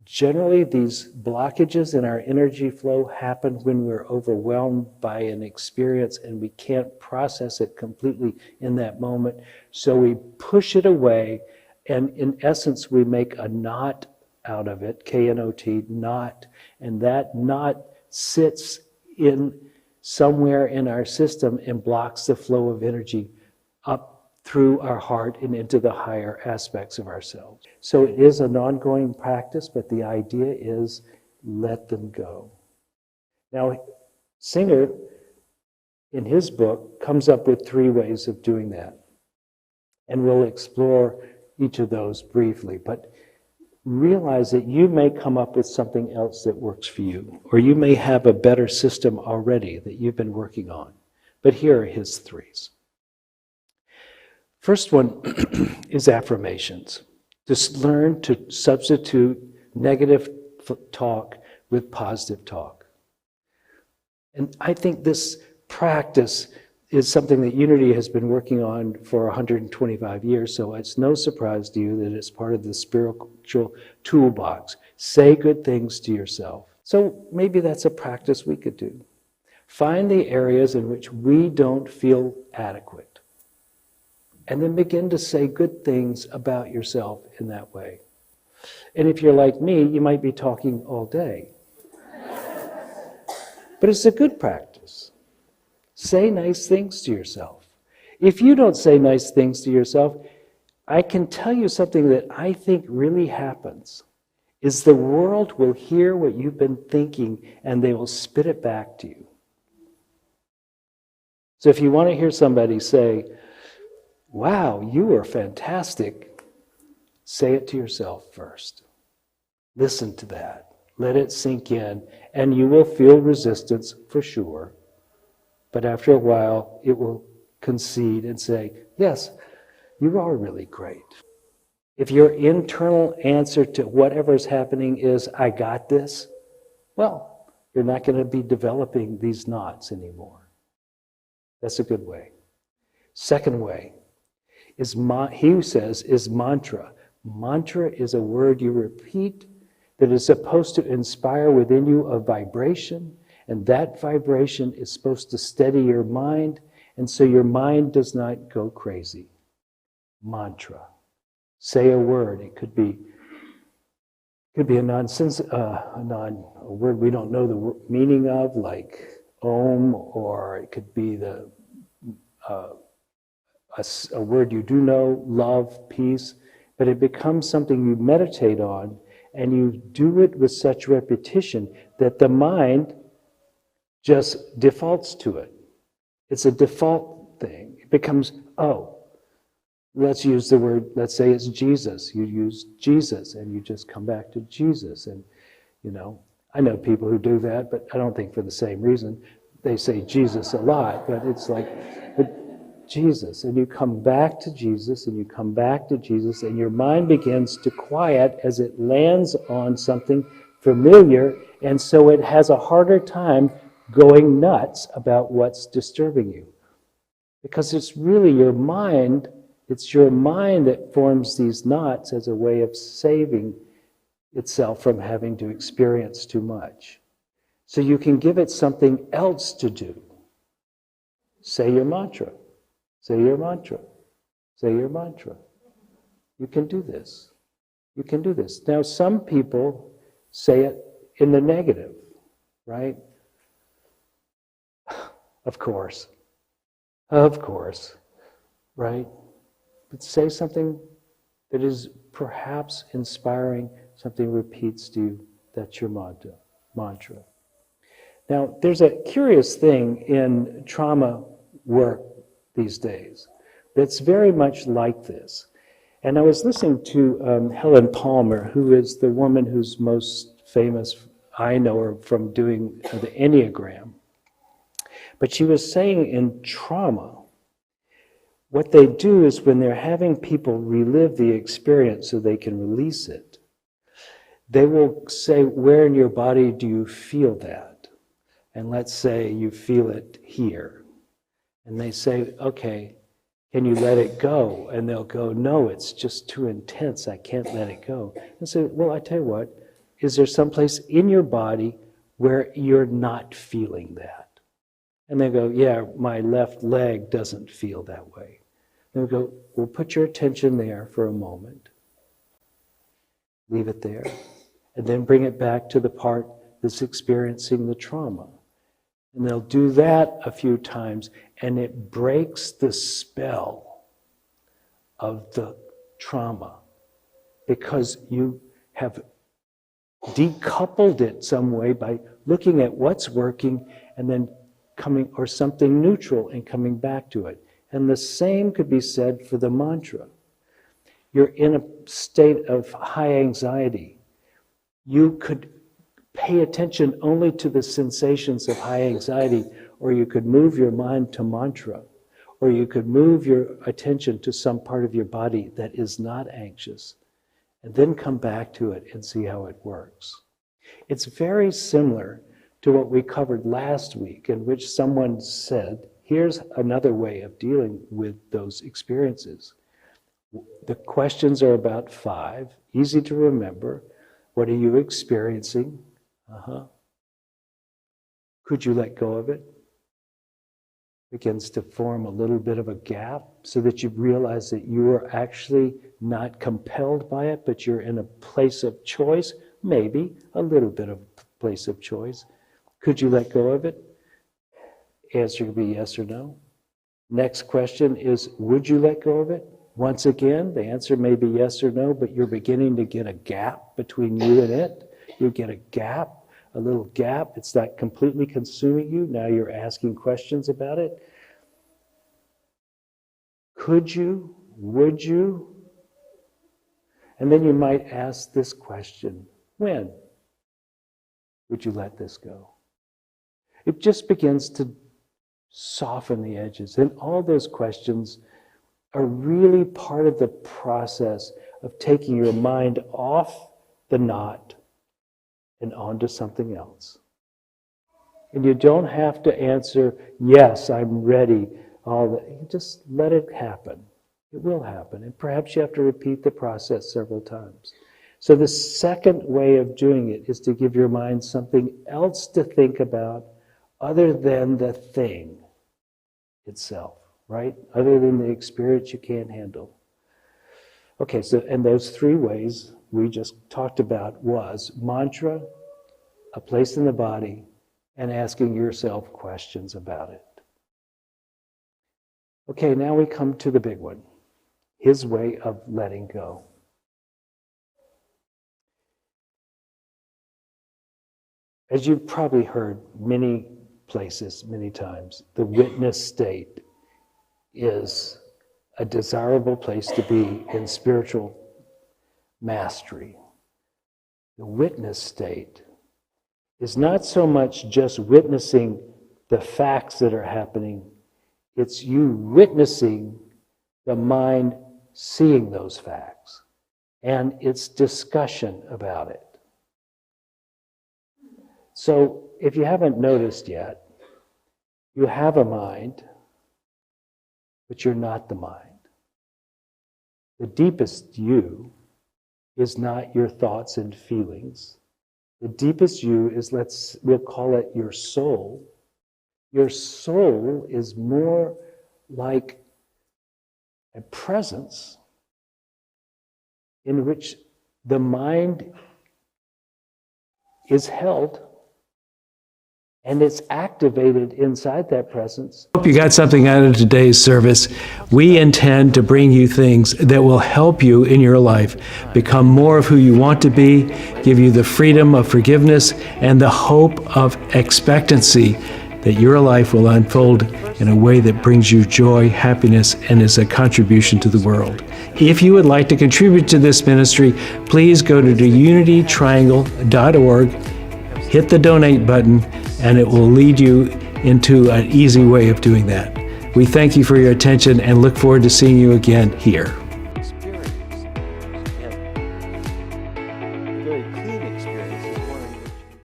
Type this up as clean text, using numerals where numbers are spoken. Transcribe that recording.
Generally, these blockages in our energy flow happen when we're overwhelmed by an experience and we can't process it completely in that moment. So we push it away, and in essence, we make a knot out of it, K-N-O-T, knot, and that knot sits in somewhere in our system and blocks the flow of energy up through our heart and into the higher aspects of ourselves. So it is an ongoing practice, but the idea is let them go. Now, Singer, in his book, comes up with 3 ways of doing that. And we'll explore each of those briefly, but realize that you may come up with something else that works for you, or you may have a better system already that you've been working on. But here are his 3s. First one is affirmations. Just learn to substitute negative talk with positive talk. And I think this practice is something that Unity has been working on for 125 years, so it's no surprise to you that it's part of the spiritual toolbox. Say good things to yourself. So maybe that's a practice we could do. Find the areas in which we don't feel adequate. And then begin to say good things about yourself in that way. And if you're like me, you might be talking all day. But it's a good practice. Say nice things to yourself. If you don't say nice things to yourself, I can tell you something that I think really happens, is the world will hear what you've been thinking and they will spit it back to you. So if you want to hear somebody say, wow, you are fantastic, say it to yourself first. Listen to that. Let it sink in, and you will feel resistance for sure. But after a while, it will concede and say, yes, you are really great. If your internal answer to whatever's happening is, I got this, well, you're not going to be developing these knots anymore. That's a good way. Second way is, he says, is mantra. Mantra is a word you repeat that is supposed to inspire within you a vibration, and that vibration is supposed to steady your mind, and so your mind does not go crazy. Mantra. Say a word. It could be a word we don't know the meaning of, like Om, or it could be a word you do know, love, peace, but it becomes something you meditate on, and you do it with such repetition that the mind just defaults to it. It's a default thing. It becomes, oh, let's use the word, let's say it's Jesus. You use Jesus, and you just come back to Jesus. And, I know people who do that, but I don't think for the same reason. They say Jesus a lot, but it's like, Jesus, and you come back to Jesus, and you come back to Jesus, and your mind begins to quiet as it lands on something familiar, and so it has a harder time going nuts about what's disturbing you. Because it's really your mind that forms these knots as a way of saving itself from having to experience too much. So you can give it something else to do. Say your mantra. Say your mantra. Say your mantra. You can do this. You can do this. Now, some people say it in the negative, right? Of course, right? But say something that is perhaps inspiring, something repeats to you. That's your mantra. Now, there's a curious thing in trauma work these days that's very much like this. And I was listening to Helen Palmer, who is the woman who's most famous, I know her from doing the Enneagram. But she was saying in trauma, what they do is when they're having people relive the experience so they can release it, they will say, where in your body do you feel that? And let's say you feel it here. And they say, okay, can you let it go? And they'll go, no, it's just too intense. I can't let it go. And say, well, I tell you what, is there someplace in your body where you're not feeling that? And they go, yeah, my left leg doesn't feel that way. And we go, well, put your attention there for a moment. Leave it there. And then bring it back to the part that's experiencing the trauma. And they'll do that a few times, and it breaks the spell of the trauma because you have decoupled it some way by looking at what's working and then coming, or something neutral and coming back to it. And the same could be said for the mantra. You're in a state of high anxiety. You could pay attention only to the sensations of high anxiety, or you could move your mind to mantra, or you could move your attention to some part of your body that is not anxious, and then come back to it and see how it works. It's very similar to what we covered last week, in which someone said, here's another way of dealing with those experiences. The questions are about 5, easy to remember. What are you experiencing? Could you let go of it? Begins to form a little bit of a gap so that you realize that you are actually not compelled by it, but you're in a place of choice, maybe a little bit of place of choice. Could you let go of it? Answer could be yes or no. Next question is, would you let go of it? Once again, the answer may be yes or no, but you're beginning to get a gap between you and it. You get a gap, a little gap. It's not completely consuming you. Now you're asking questions about it. Could you? Would you? And then you might ask this question, when would you let this go? It just begins to soften the edges. And all those questions are really part of the process of taking your mind off the knot and onto something else. And you don't have to answer, yes, I'm ready, all that. You just let it happen. It will happen. And perhaps you have to repeat the process several times. So the second way of doing it is to give your mind something else to think about other than the thing itself, right? Other than the experience you can't handle. Okay, so, and those 3 ways we just talked about was mantra, a place in the body, and asking yourself questions about it. Okay, now we come to the big one, his way of letting go. As you've probably heard many places, many times, the witness state is a desirable place to be in spiritual mastery. The witness state is not so much just witnessing the facts that are happening, it's you witnessing the mind seeing those facts and its discussion about it. So if you haven't noticed yet, you have a mind, but you're not the mind. The deepest you is not your thoughts and feelings. The deepest you is, we'll call it your soul. Your soul is more like a presence in which the mind is held and it's activated inside that presence. Hope you got something out of today's service. We intend to bring you things that will help you in your life become more of who you want to be, give you the freedom of forgiveness and the hope of expectancy that your life will unfold in a way that brings you joy, happiness, and is a contribution to the world. If you would like to contribute to this ministry, please go to unitytriangle.org, hit the donate button, and it will lead you into an easy way of doing that. We thank you for your attention and look forward to seeing you again here.